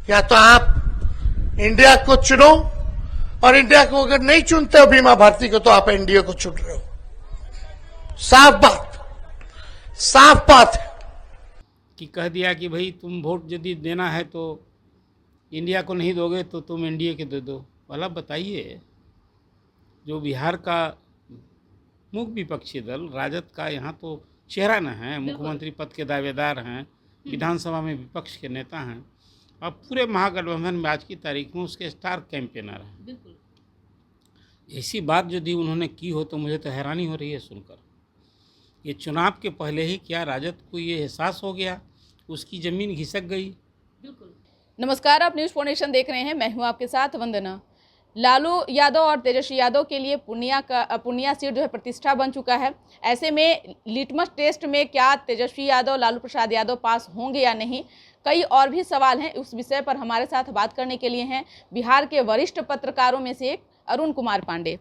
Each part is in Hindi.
या तो आप इंडिया को चुनो, और इंडिया को अगर नहीं चुनते हो बीमा भारती को, तो आप एनडीए को चुन रहे हो। साफ बात, साफ बात है कि कह दिया कि भाई तुम वोट यदि देना है तो इंडिया को नहीं दोगे तो तुम एनडीए के दे दो। भला बताइए, जो बिहार का मुख्य विपक्षी दल राजद का यहाँ तो चेहरा न है, मुख्यमंत्री पद के दावेदार हैं, विधानसभा में विपक्ष के नेता हैं, और पूरे महागठबंधन में आज की तारीख में उसके स्टार कैंपेनर हैं। ऐसी बात यदि उन्होंने की हो तो मुझे तो हैरानी हो रही है सुनकर। ये चुनाव के पहले ही क्या राजद को ये एहसास हो गया, उसकी ज़मीन घिसक गई। बिल्कुल। नमस्कार, आप न्यूज़ फाउंडेशन देख रहे हैं, मैं हूं आपके साथ वंदना। लालू यादव और तेजस्वी यादव के लिए पूर्णिया सीट जो है प्रतिष्ठा बन चुका है। ऐसे में लिटमस टेस्ट में क्या तेजस्वी यादव लालू प्रसाद यादव पास होंगे या नहीं, कई और भी सवाल हैं। उस विषय पर हमारे साथ बात करने के लिए हैं बिहार के वरिष्ठ पत्रकारों में से एक अरुण कुमार पांडे।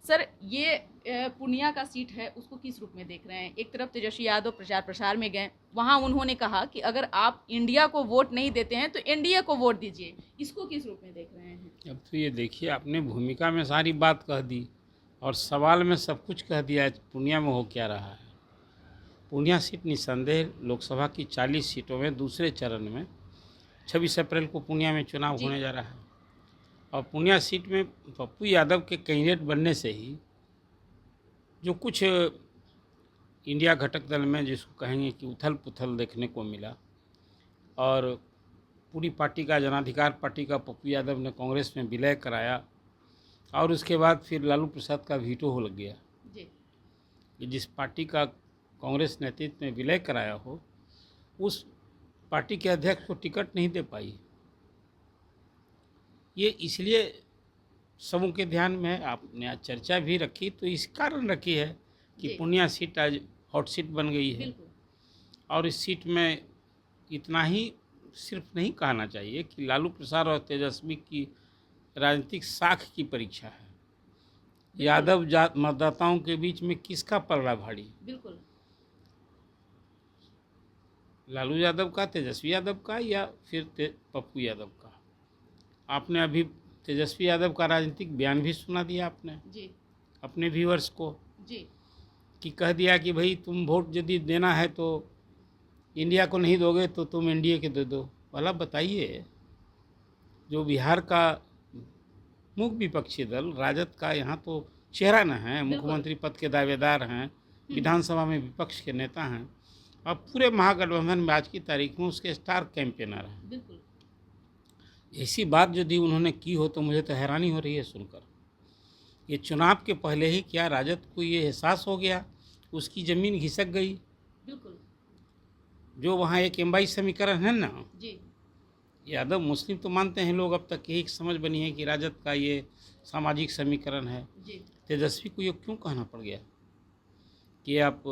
सर, ये पूर्णिया का सीट है, उसको किस रूप में देख रहे हैं? एक तरफ तेजस्वी यादव प्रचार प्रसार में गए, वहां उन्होंने कहा कि अगर आप इंडिया को वोट नहीं देते हैं तो एनडीए को वोट दीजिए, इसको किस रूप में देख रहे हैं? अब तो ये देखिए, आपने भूमिका में सारी बात कह दी और सवाल में सब कुछ कह दिया। पूर्णिया में हो क्या रहा है? पूर्णिया सीट निस्संदेह लोकसभा की 40 सीटों में दूसरे चरण में 26 अप्रैल को पूर्णिया में चुनाव होने जा रहा है, और पूर्णिया सीट में पप्पू यादव के कैंडिडेट बनने से ही जो कुछ इंडिया घटक दल में जिसको कहेंगे कि उथल पुथल देखने को मिला, और पूरी पार्टी का जनाधिकार पार्टी का पप्पू यादव ने कांग्रेस में विलय कराया, और उसके बाद फिर लालू प्रसाद का वीटो हो लग गया कि जिस पार्टी का कांग्रेस नेतृत्व में विलय कराया हो उस पार्टी के अध्यक्ष को टिकट नहीं दे पाई। ये इसलिए सबों के ध्यान में आपने आज चर्चा भी रखी, तो इस कारण रखी है कि पूर्णिया सीट आज हॉट सीट बन गई है। और इस सीट में इतना ही सिर्फ नहीं कहना चाहिए कि लालू प्रसाद और तेजस्वी की राजनीतिक साख की परीक्षा है। यादव मतदाताओं के बीच में किसका पलड़ा भारी? बिल्कुल लालू यादव का, तेजस्वी यादव का, या फिर पप्पू यादव का? आपने अभी तेजस्वी यादव का राजनीतिक बयान भी सुना दिया आपने जी अपने व्यूअर्स को जी कि कह दिया कि भाई तुम वोट यदि देना है तो इंडिया को नहीं दोगे तो तुम एनडीए के दे दो। भला बताइए, जो बिहार का मुख्य विपक्षी दल राजद का यहाँ तो चेहरा न है, मुख्यमंत्री पद के दावेदार हैं, विधानसभा में विपक्ष के नेता हैं, और पूरे महागठबंधन में आज की तारीख में उसके स्टार कैंपेनर हैं। ऐसी बात यदि उन्होंने की हो तो मुझे तो हैरानी हो रही है सुनकर। ये चुनाव के पहले ही क्या राजद को ये एहसास हो गया, उसकी ज़मीन घिसक गई। बिल्कुल। जो वहाँ एक एम्बाई समीकरण है ना जी, यादव मुस्लिम तो मानते हैं लोग, अब तक यही समझ बनी है कि राजद का ये सामाजिक समीकरण है। जी, तेजस्वी को ये क्यों कहना पड़ गया कि आप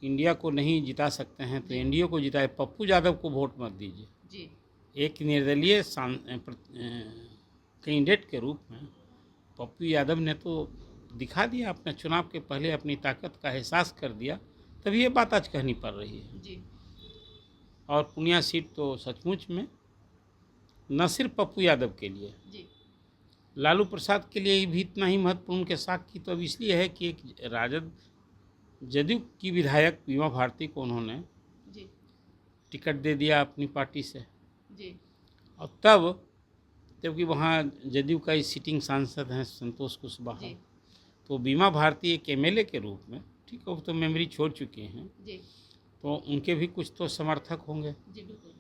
इंडिया को नहीं जिता सकते हैं तो एनडीए को जिताए, पप्पू यादव को वोट मत दीजिए। जी, एक निर्दलीय कैंडिडेट के रूप में पप्पू यादव ने तो दिखा दिया, अपने चुनाव के पहले अपनी ताकत का एहसास कर दिया, तभी ये बात आज कहनी पड़ रही है। जी, और पूर्णिया सीट तो सचमुच में न सिर्फ पप्पू यादव के लिए, जी, लालू प्रसाद के लिए भी इतना ही महत्वपूर्ण के साथ की तो अब इसलिए है कि एक राजद जदयू की विधायक बीमा भारती को उन्होंने जी, टिकट दे दिया अपनी पार्टी से, जी, और तब जबकि वहाँ जदयू का ही सिटिंग सांसद हैं संतोष कुशवाहा, तो बीमा भारती एक एमएलए के रूप में, ठीक है, वो तो मेमोरी छोड़ चुके हैं, जी, तो उनके भी कुछ तो समर्थक होंगे। जी, बिल्कुल,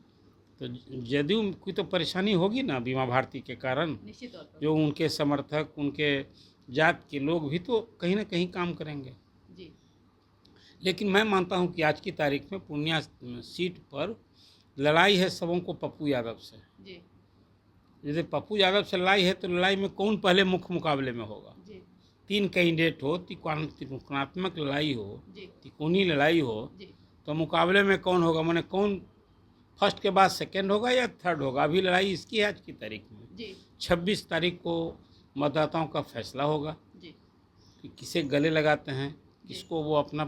तो जदयू की तो परेशानी होगी ना बीमा भारती के कारण, निश्चित तौर पर। जो उनके समर्थक, उनके जात के लोग भी तो कहीं ना कहीं काम करेंगे। जी, लेकिन मैं मानता हूं कि आज की तारीख में पूर्णिया सीट पर लड़ाई है सबों को पप्पू यादव से। जी, जैसे पप्पू यादव से लड़ाई है तो लड़ाई में कौन पहले मुख्य मुकाबले में होगा? जी, 3 कैंडिडेट हो, त्रिकोणात्मक लड़ाई हो, जी, त्रिकोणीय लड़ाई हो, जी, तो मुकाबले में कौन होगा? माने कौन फर्स्ट के बाद सेकंड होगा या थर्ड होगा? अभी लड़ाई इसकी है आज की तारीख में। जी, 26 तारीख को मतदाताओं का फैसला होगा जी, कि किसे गले लगाते हैं, किसको वो अपना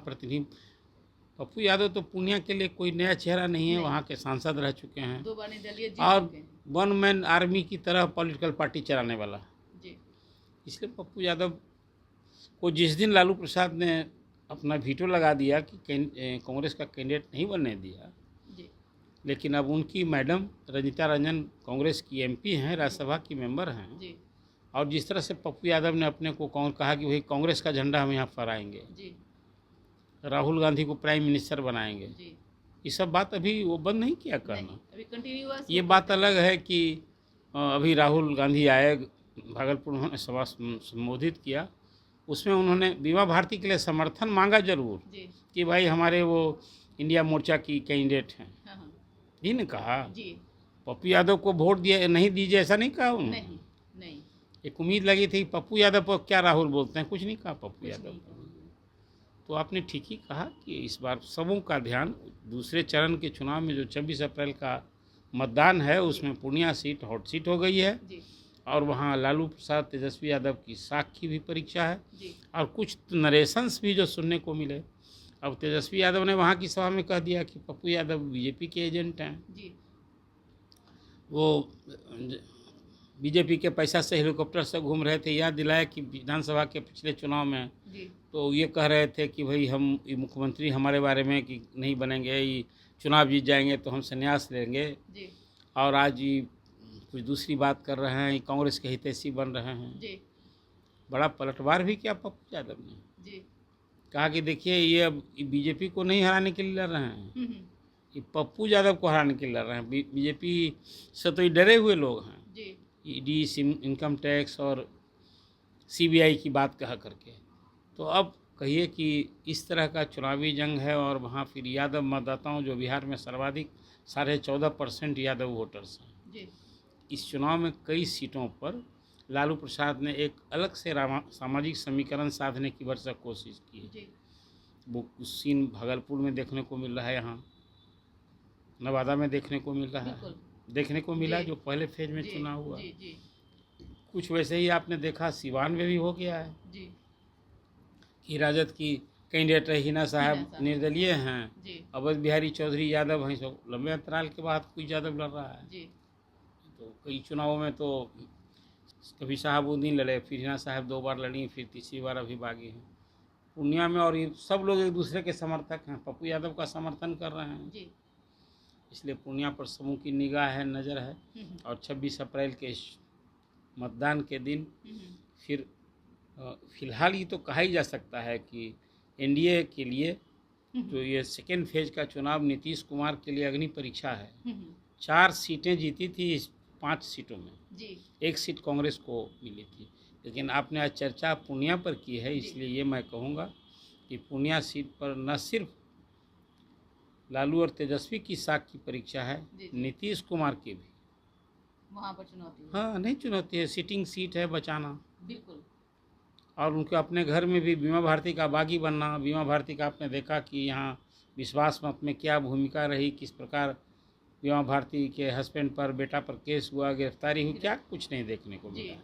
पप्पू यादव तो पूर्णिया के लिए कोई नया चेहरा नहीं है, नहीं। वहाँ के सांसद रह चुके हैं 2 बार निर्दलीय जीत और चुके हैं। वन मैन आर्मी की तरह पॉलिटिकल पार्टी चलाने वाला। जी इसलिए पप्पू यादव को जिस दिन लालू प्रसाद ने अपना वीटो लगा दिया कि कांग्रेस का कैंडिडेट नहीं बनने दिया, जी लेकिन अब उनकी मैडम रंजीता रंजन कांग्रेस की एमपी हैं, राज्यसभा की मेंबर हैं, जी और जिस तरह से पप्पू यादव ने अपने को कहा कि वही कांग्रेस का झंडा हम यहाँ फहराएंगे, जी राहुल गांधी को प्राइम मिनिस्टर बनाएंगे, जी ये सब बात अभी वो बंद नहीं किया नहीं, करना। अभी कंटिन्यूअस ये बात अलग है कि अभी राहुल गांधी आए भागलपुर, उन्होंने सभा संबोधित किया, उसमें उन्होंने बीमा भारती के लिए समर्थन मांगा जरूर जी कि भाई हमारे वो इंडिया मोर्चा की कैंडिडेट हैं, हाँ हाँ जी ने कहा। जी पप्पू यादव को वोट दिया नहीं दीजिए ऐसा नहीं कहा उन्होंने। नहीं नहीं एक उम्मीद लगी थी पप्पू यादव पर क्या राहुल बोलते हैं, कुछ नहीं कहा पप्पू कुछ यादव नहीं पर। तो आपने ठीक ही कहा कि इस बार सबों का ध्यान दूसरे चरण के चुनाव में जो 26 अप्रैल का मतदान है उसमें पूर्णिया सीट हॉट सीट हो गई है, जी और वहाँ लालू प्रसाद तेजस्वी यादव की साख की भी परीक्षा है, जी और कुछ नरेशंस भी जो सुनने को मिले। अब तेजस्वी यादव ने वहाँ की सभा में कह दिया कि पप्पू यादव बीजेपी के एजेंट हैं, जी वो बीजेपी के पैसा से हेलीकॉप्टर से घूम रहे थे। याद दिलाया कि विधानसभा के पिछले चुनाव में जी तो ये कह रहे थे कि भाई हम ये मुख्यमंत्री हमारे बारे में कि नहीं बनेंगे, ये चुनाव जीत जाएंगे तो हम संन्यास लेंगे, जी और आज ये कुछ दूसरी बात कर रहे हैं, ये कांग्रेस के हितैषी बन रहे हैं। जी बड़ा पलटवार भी किया पप्पू यादव ने, जी कहा कि देखिए ये अब बीजेपी को नहीं हराने के लिए लड़ रहे हैं, हम्म, ये पप्पू यादव को हराने के लिए लड़ रहे हैं। बीजेपी से तो ये डरे हुए लोग हैं, जी ईडी, इनकम टैक्स और सीबीआई की बात कहा करके। तो अब कहिए कि इस तरह का चुनावी जंग है, और वहाँ फिर यादव मतदाताओं जो बिहार में सर्वाधिक 14.5% यादव वोटर्स हैं। जी इस चुनाव में कई सीटों पर लालू प्रसाद ने एक अलग से सामाजिक समीकरण साधने की भरसक कोशिश की है। जी वो सीन भागलपुर में देखने को मिल रहा है, यहाँ नवादा में देखने को मिल रहा बिल्कुल। है, देखने को मिला जी। जो पहले फेज में जी चुनाव हुआ। जी जी कुछ वैसे ही आपने देखा सिवान में भी हो गया है जी कि राजद की कैंडिडेट हिना हिना साहब साहब। निर्दलीय हैं, जी अवध बिहारी चौधरी यादव हैं, सब लंबे अंतराल के बाद कोई यादव लड़ रहा है। जी तो कई चुनावों में तो कभी शहाबुद्दीन लड़े, फिर हिना साहब 2 बार लड़ी, फिर तीसरी बार अभी बागी हैं पूर्णिया में, और ये सब लोग एक दूसरे के समर्थक हैं, पप्पू यादव का समर्थन कर रहे हैं। जी इसलिए पूर्णिया पर सबों की निगाह है, नज़र है, और 26 अप्रैल के इस मतदान के दिन फिर फिलहाल ये तो कहा ही जा सकता है कि एनडीए के लिए जो ये सेकेंड फेज का चुनाव नीतीश कुमार के लिए अग्नि परीक्षा है। 4 सीटें जीती थी इस 5 सीटों में, जी 1 सीट कांग्रेस को मिली थी, लेकिन आपने आज चर्चा पूर्णिया पर की है, इसलिए ये मैं कहूँगा कि पूर्णिया सीट पर न सिर्फ लालू और तेजस्वी की साख की परीक्षा है, जी। नीतीश कुमार की भी। वहाँ पर चुनौती है। हाँ, नहीं चुनौती है, सिटिंग सीट है बचाना, बिल्कुल और उनके अपने घर में भी बीमा भारती का बागी बनना। बीमा भारती का आपने देखा कि यहाँ विश्वास मत में क्या भूमिका रही, किस प्रकार बीमा भारती के हस्बैंड पर, बेटा पर केस हुआ, गिरफ्तारी हुई, क्या कुछ नहीं देखने को जी। मिला।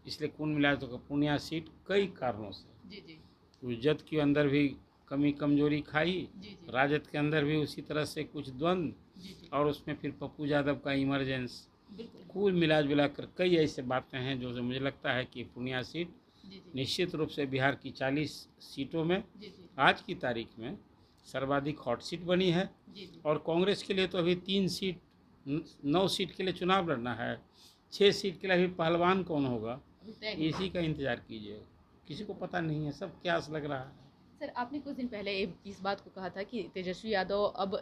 इसलिए कुल मिला तो पूर्णिया सीट कई कारणों से जी जी उज्जत के अंदर भी कमी कमजोरी खाई, जी जी राजद के अंदर भी उसी तरह से कुछ द्वंद्व, जी जी और उसमें फिर पप्पू यादव का इमरजेंस, बिल्कुल कुल मिला जुला कर कई ऐसे बातें हैं जो मुझे लगता है कि पूर्णिया सीट जी जी निश्चित रूप से बिहार की 40 सीटों में जी जी आज की तारीख में सर्वाधिक हॉट सीट बनी है। जी जी और कांग्रेस के लिए तो अभी 3 सीट 9 सीट के लिए चुनाव लड़ना है, 6 सीट के लिए अभी पहलवान कौन होगा अभी तय नहीं। इसी का इंतजार कीजिए, किसी को पता नहीं है, सब क्यास लग रहा है। सर आपने कुछ दिन पहले इस बात को कहा था कि तेजस्वी यादव अब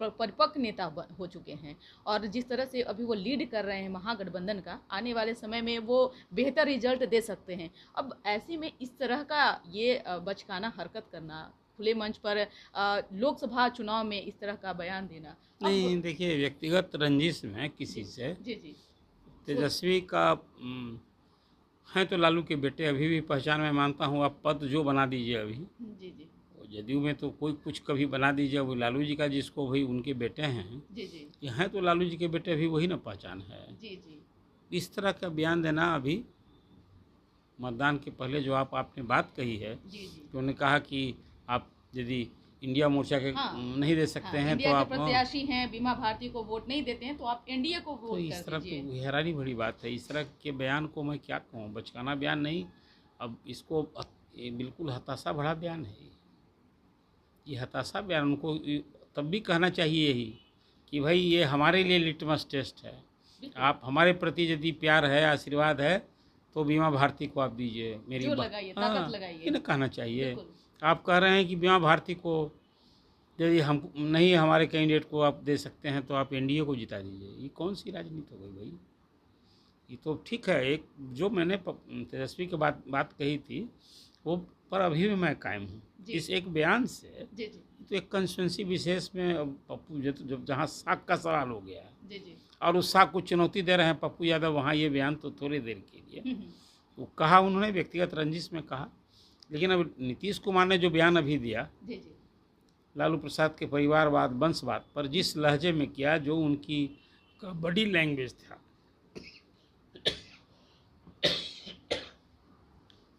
परिपक्व नेता हो चुके हैं, और जिस तरह से अभी वो लीड कर रहे हैं महागठबंधन का, आने वाले समय में वो बेहतर रिजल्ट दे सकते हैं। अब ऐसे में इस तरह का ये बचकाना हरकत करना, खुले मंच पर लोकसभा चुनाव में इस तरह का बयान देना, नहीं देखिए, व्यक्तिगत रंजिश में किसी से जी जी तेजस्वी का हैं तो लालू के बेटे, अभी भी पहचान में मानता हूँ, आप पद जो बना दीजिए अभी, जी जी जदयू में तो कोई कुछ कभी बना दीजिए, वो लालू जी का जिसको भाई उनके बेटे हैं, जी जी ये हैं तो लालू जी के बेटे, अभी वही ना पहचान है। जी जी इस तरह का बयान देना अभी मतदान के पहले जो आपने बात कही है जी जी कि उन्होंने कहा कि आप यदि इंडिया मोर्चा के हाँ, नहीं दे सकते हैं, तो इंडिया के आप प्रत्याशी हैं, बीमा भारती को वोट नहीं देते हैं, तो आप एनडीए को तो वोट इस कर तरह दीजिए। तो हैरानी भरी बात है। इस तरह के बयान को मैं क्या कहूँ, बचकाना बयान नहीं, अब इसको ये बिल्कुल हताशा भरा बयान है। ये हताशा बयान उनको तब भी कहना चाहिए यही कि भाई ये हमारे लिए लिटमस टेस्ट है। आप हमारे प्रति यदि प्यार है, आशीर्वाद है, तो बीमा भारती को आप दीजिए। मेरी जोर बात लगाइए, ताकत लगाइए। ये ना कहना चाहिए। बिल्कुल। आप कह रहे हैं कि बीमा भारती को यदि हम नहीं हमारे कैंडिडेट को आप दे सकते हैं, तो आप एनडीए को जिता दीजिए। ये कौन सी राजनीति हो गई भाई? ये तो ठीक है, एक जो मैंने तेजस्वी के बात कही थी वो पर अभी भी मैं कायम हूँ जी। इस एक बयान से। जी जी तो एक कंस्टिट्यूंसी विशेष में पप्पू जब जहाँ साख का सवाल हो गया है जी जी। और उस साख को चुनौती दे रहे हैं पप्पू यादव, वहाँ ये बयान तो थोड़ी देर के लिए हम्म, वो कहा, उन्होंने व्यक्तिगत रंजिश में कहा। लेकिन अब नीतीश कुमार ने जो बयान अभी दिया जी जी। लालू प्रसाद के परिवारवाद वंशवाद पर जिस लहजे में किया, जो उनकी बॉडी लैंग्वेज था,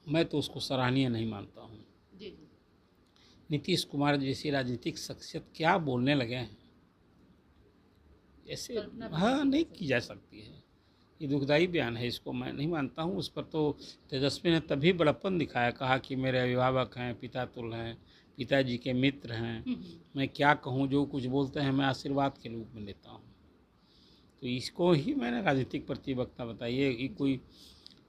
मैं तो उसको सराहनीय नहीं मानता हूँ। जी जी। नीतीश कुमार जैसी राजनीतिक शख्सियत क्या बोलने लगे हैं, ऐसे कल्पना भी हाँ नहीं की जा सकती है। ये दुखदाई बयान है, इसको मैं नहीं मानता हूँ। उस पर तो तेजस्वी ने तभी बड़प्पन दिखाया, कहा कि मेरे अभिभावक हैं, पिता तुल्य हैं, पिताजी के मित्र हैं, मैं क्या कहूँ, जो कुछ बोलते हैं मैं आशीर्वाद के रूप में लेता हूँ। तो इसको ही मैंने राजनीतिक प्रतिबद्धता बताई है। ये कोई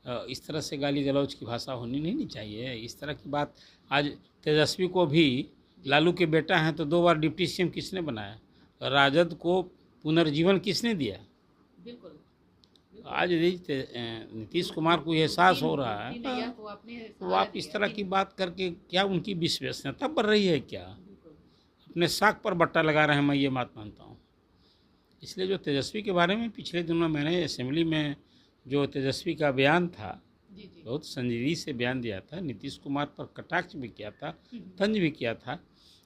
इस तरह से गाली गलौज की भाषा होनी नहीं चाहिए। इस तरह की बात आज तेजस्वी को भी, लालू के बेटा हैं तो 2 बार डिप्टी सीएम किसने बनाया, राजद को पुनर्जीवन किसने दिया? बिल्कुल। आज यदि नीतीश कुमार को एहसास हो रहा है तो आप इस तरह की बात करके क्या उनकी विश्वसनीयता बढ़ रही है क्या? अपने साख पर बट्टा लगा रहे हैं, मैं ये बात मानता हूँ। इसलिए जो तेजस्वी के बारे में पिछले दिनों मैंने असेंबली में जो तेजस्वी का बयान था, बहुत संजीदगी से बयान दिया था, नीतीश कुमार पर कटाक्ष भी किया था, तंज भी किया था,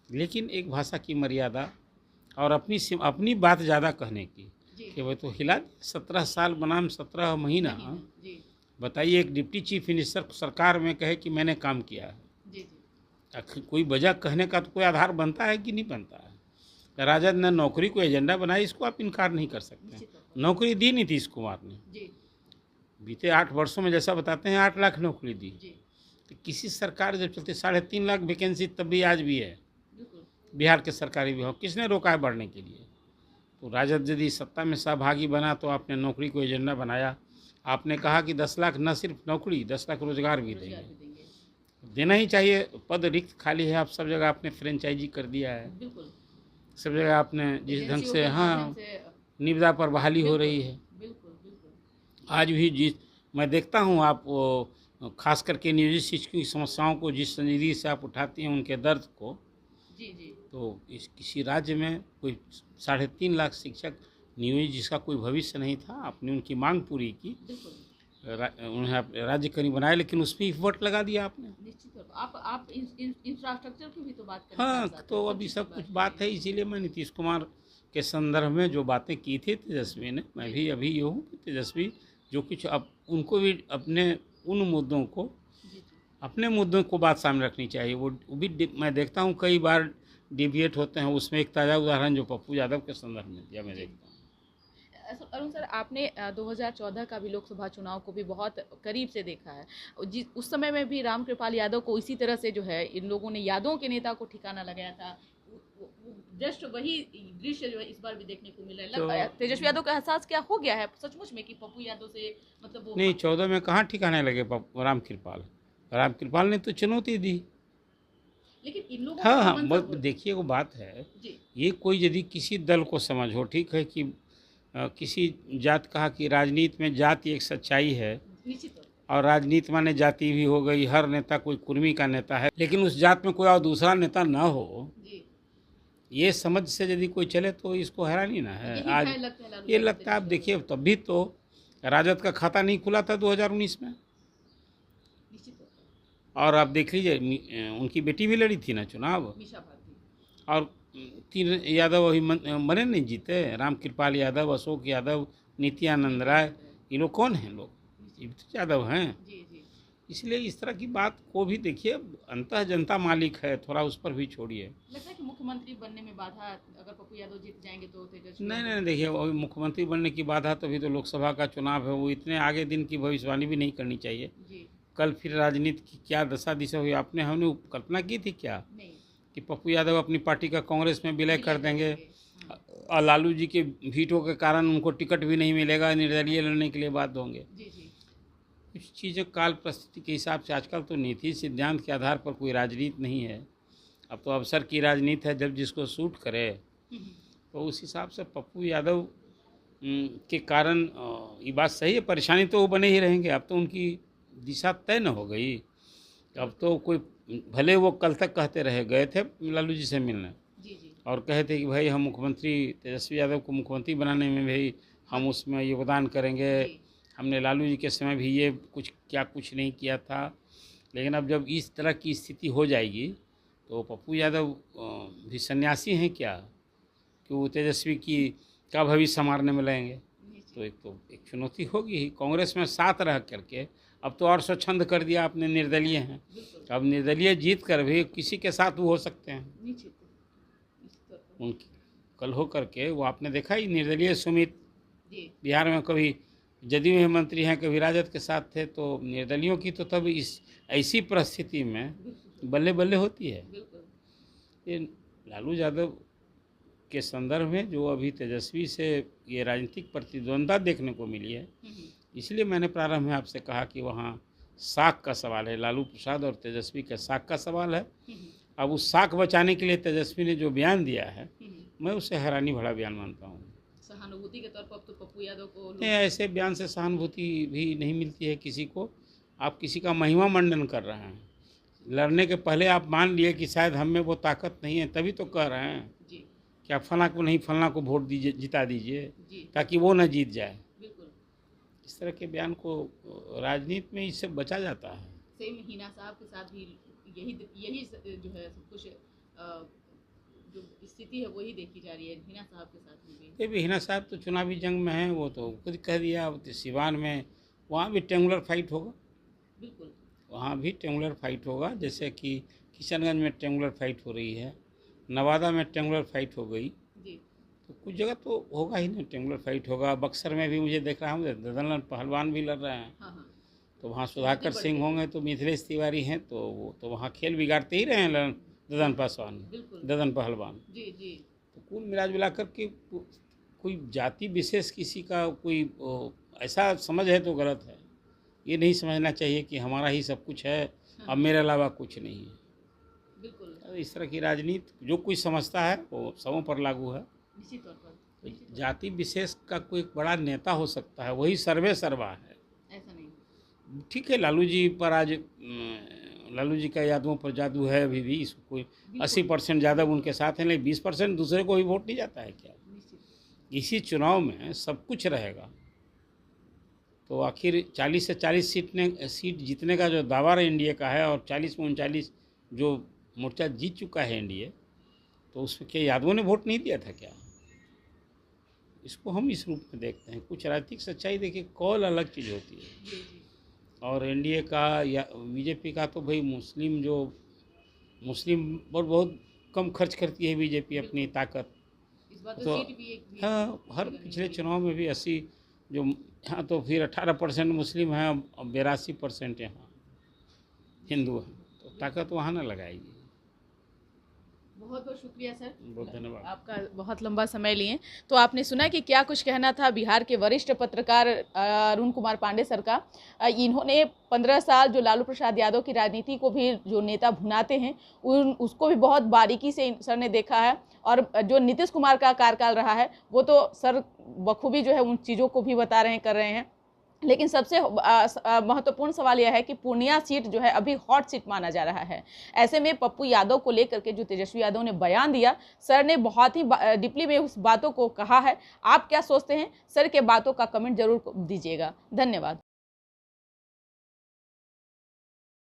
लेकिन एक भाषा की मर्यादा और अपनी बात ज़्यादा कहने की कि वह तो हिला 17 साल बनाम 17 महीना। बताइए, एक डिप्टी चीफ मिनिस्टर सरकार में कहे कि मैंने काम किया है, कोई वजह कहने का तो कोई आधार बनता है कि नहीं बनता है? राजद ने नौकरी को एजेंडा बनाया, इसको आप इनकार नहीं कर सकते। नौकरी दी नीतीश कुमार ने, बीते 8 वर्षों में जैसा बताते हैं 8 लाख नौकरी दी। तो किसी सरकार जब चलती 3.5 लाख वैकेंसी तब भी आज भी है बिहार के सरकारी विभाग, किसने रोका है बढ़ने के लिए? तो राजद यदि सत्ता में सहभागी बना तो आपने नौकरी को एजेंडा बनाया। आपने कहा कि 10 लाख न सिर्फ नौकरी, 10 लाख रोजगार भी देंगे। देना ही चाहिए, पद रिक्त खाली है, आप सब जगह आपने फ्रेंचाइजी कर दिया है, सब जगह आपने जिस ढंग से निविदा पर बहाली हो रही है। आज भी मैं देखता हूँ आप वो खास करके नियोजित शिक्षकों की समस्याओं को जिस संजीदगी से आप उठाती हैं, उनके दर्द को, तो किसी राज्य में कोई 3.5 लाख शिक्षक नियोजित जिसका कोई भविष्य नहीं था, आपने उनकी मांग पूरी की, उन्हें राज्य करीब बनाया, लेकिन उस पर वोट लगा दिया आपने। आप इंफ्रास्ट्रक्चर की भी तो बात करें। हाँ, तो अभी सब कुछ बात है। इसीलिए मैं नीतीश कुमार के संदर्भ में जो बातें की थी तेजस्वी ने, मैं भी अभी ये हूँ कि तेजस्वी जो कुछ अब उनको भी अपने उन मुद्दों को, अपने मुद्दों को बात सामने रखनी चाहिए। वो भी मैं देखता हूँ कई बार डिविएट होते हैं। उसमें एक ताज़ा उदाहरण जो पप्पू यादव के संदर्भ में दिया, मैं देखता हूँ। अरुण सर, आपने 2014 का भी लोकसभा चुनाव को भी बहुत करीब से देखा है। उस समय में भी रामकृपाल यादव को इसी तरह से जो है इन लोगों ने यादों के नेता को ठिकाना लगाया था। जस्ट वही दृश्य जो है इस बार भी देखने को मिल रहा है। तेजस्वी यादव का एहसास क्या हो गया है सचमुच में कि पप्पू यादव से मतलब वो नहीं, 14 में कहाँ ठिकाने लगे रामकृपाल ने तो चुनौती दी। लेकिन इन लोगों हाँ, देखिए वो बात है, ये कोई यदि किसी दल को समझ हो, ठीक है कि किसी जात, कहा कि राजनीति में जाति एक सच्चाई है और राजनीति माने जाति भी हो गई, हर नेता कोई कुर्मी का नेता है, लेकिन उस जात में कोई और दूसरा नेता ना हो, ये समझ से यदि कोई चले तो इसको हैरानी ना है। आज ये लगता है, आप देखिए तभी तो राजद का खाता नहीं खुला था 2019 में, और आप देख लीजिए उनकी बेटी भी लड़ी थी ना चुनाव, और 3 यादव अभी बने नहीं जीते, रामकृपाल यादव, अशोक यादव, नित्यानंद राय, ये लोग कौन हैं? लोग ये भी तो यादव हैं। इसलिए इस तरह की बात को भी देखिए, अंततः जनता मालिक है, थोड़ा उस पर भी छोड़िए। लगता है कि मुख्यमंत्री बनने में बाधा, अगर पप्पू यादव जीत जाएंगे तो तेजस्वी नहीं यादव- नहीं देखिए, वो मुख्यमंत्री बनने की बाधा तो अभी तो लोकसभा का चुनाव है, वो इतने आगे दिन की भविष्यवाणी भी नहीं करनी चाहिए। जी कल फिर राजनीति की क्या दशा दिशा हुई, हमने कल्पना की थी क्या नहीं कि पप्पू यादव अपनी पार्टी का कांग्रेस में विलय कर देंगे हाँ, और लालू जी के वीटो के कारण उनको टिकट भी नहीं मिलेगा, निर्दलीय लड़ने के लिए बाध्य होंगे। जी जी कुछ चीज़ें काल परिस्थिति के हिसाब से, आजकल तो नीति सिद्धांत के आधार पर कोई राजनीति नहीं है, अब तो अवसर की राजनीति है, जब जिसको सूट करे। तो उस हिसाब से पप्पू यादव के कारण ये बात सही है, परेशानी तो वो बने ही रहेंगे। अब तो उनकी दिशा तय न हो गई, अब तो कोई, भले वो कल तक कहते रहे, गए थे लालू जी से मिलने जी जी और कहे थे कि भाई हम मुख्यमंत्री, तेजस्वी यादव को मुख्यमंत्री बनाने में भी हम उसमें योगदान करेंगे, जी। हमने लालू जी के समय भी ये कुछ नहीं किया था। लेकिन अब जब इस तरह की स्थिति हो जाएगी तो पप्पू यादव भी सन्यासी हैं क्या कि वो तेजस्वी का भविष्य संवारने में लगेंगे? तो एक चुनौती होगी ही। कांग्रेस में साथ रह करके अब तो और स्वच्छंद कर दिया आपने, निर्दलीय हैं। अब निर्दलीय जीत कर भी किसी के साथ वो हो सकते हैं निश्चित उनकी, कल हो करके वो आपने देखा ही, निर्दलीय सुमित जी बिहार में कभी जदयू में मंत्री हैं, कभी राजद के साथ थे। तो निर्दलियों की तो तब इस ऐसी परिस्थिति में बल्ले बल्ले होती है। बिल्कुल ये लालू यादव के संदर्भ में जो अभी तेजस्वी से ये राजनीतिक प्रतिद्वंद्विता देखने को मिली है, इसलिए मैंने प्रारंभ में आपसे कहा कि वहाँ साख का सवाल है, लालू प्रसाद और तेजस्वी के साख का सवाल है। अब उस साख बचाने के लिए तेजस्वी ने जो बयान दिया है, मैं उसे हैरानी भरा बयान मानता हूँ। सहानुभूति के तौर पर अब तो पप्पू यादव को नहीं, ऐसे बयान से सहानुभूति भी नहीं मिलती है किसी को। आप किसी का महिमा मंडन कर रहे हैं, लड़ने के पहले आप मान लिए कि शायद हम में वो ताकत नहीं है, तभी तो कह रहे हैं जी कि आप फला को नहीं, फला को वोट दीजिए, जिता दीजिए जी ताकि वो न जीत जाए। बिल्कुल इस तरह के बयान को राजनीति में इससे बचा जाता है। सेम हिना साहब के साथ भी यही जो है सब कुछ जो स्थिति है वही देखी जा रही है हिना साहब के साथ में भी। ये भी हिना साहब तो चुनावी जंग में हैं, वो तो खुद कह दिया। वो तो सिवान में वहाँ भी ट्रेंगुलर फाइट होगा, बिल्कुल वहाँ भी ट्रेंगुलर फाइट होगा, जैसे कि किशनगंज में ट्रेंगुलर फाइट हो रही है, नवादा में ट्रेंगुलर फाइट हो गई, जी तो कुछ जगह तो होगा ही ना, ट्रेंगुलर फाइट होगा। बक्सर में भी मुझे देख रहा हूँ ददन पहलवान भी लड़ रहे हैं, हाँ हाँ तो वहाँ सुधाकर सिंह होंगे, तो मिथिलेश तिवारी हैं, तो वो तो वहाँ खेल बिगाड़ते ही रहे हैं ददन पासवान, बिल्कुल ददन पहलवान। जी जी तो कुल मिला कर के कोई जाति विशेष किसी का कोई ऐसा समझ है तो गलत है। ये नहीं समझना चाहिए कि हमारा ही सब कुछ है, अब मेरे अलावा कुछ नहीं है। बिल्कुल इस तरह की राजनीति जो कोई समझता है वो सबों पर लागू है। निश्चित तौर पर जाति विशेष का कोई बड़ा नेता हो सकता है, वही सर्वे सर्वा है। ऐसा नहीं ठीक है, लालू जी पर आज लालू जी का यादवों पर जादू है अभी भी, इसको कोई 80% यादव उनके साथ हैं, लेकिन 20% दूसरे को भी वोट नहीं जाता है क्या? निश्चित इसी चुनाव में सब कुछ रहेगा। तो आखिर 40 से 40 सीट जीतने का जो दावा एनडीए का है, और 40 में 39 जो मोर्चा जीत चुका है एनडीए, तो उसमें क्या यादवों ने वोट नहीं दिया था क्या? इसको हम इस रूप में देखते हैं। कुछ राजनीतिक सच्चाई देखिए, कौल अलग चीज़ होती है। जी जी और एनडीए का या बीजेपी का तो भाई मुस्लिम बहुत कम खर्च करती है बीजेपी अपनी ताकत। इस बार तो तो सीट भी एक हाँ, हर पिछले चुनाव में भी 80 जो यहाँ तो फिर 18% मुस्लिम हैं, और 82% यहाँ हिंदू हैं, तो ताकत वहाँ न लगाएगी। बहुत बहुत शुक्रिया सर, बहुत धन्यवाद। आपका बहुत लंबा समय लिए। तो आपने सुना कि क्या कुछ कहना था बिहार के वरिष्ठ पत्रकार अरुण कुमार पांडे सर का। इन्होंने 15 साल जो लालू प्रसाद यादव की राजनीति को भी जो नेता भुनाते हैं उसको भी बहुत बारीकी से सर ने देखा है, और जो नीतीश कुमार का कार्यकाल रहा है वो तो सर बखूबी जो है उन चीज़ों को भी बता रहे हैं, कर रहे हैं। लेकिन सबसे महत्वपूर्ण सवाल यह है कि पूर्णिया सीट जो है अभी हॉट सीट माना जा रहा है। ऐसे में पप्पू यादव को लेकर के जो तेजस्वी यादव ने बयान दिया, सर ने बहुत ही डीपली में उस बातों को कहा है। आप क्या सोचते हैं? सर के बातों का कमेंट जरूर दीजिएगा। धन्यवाद।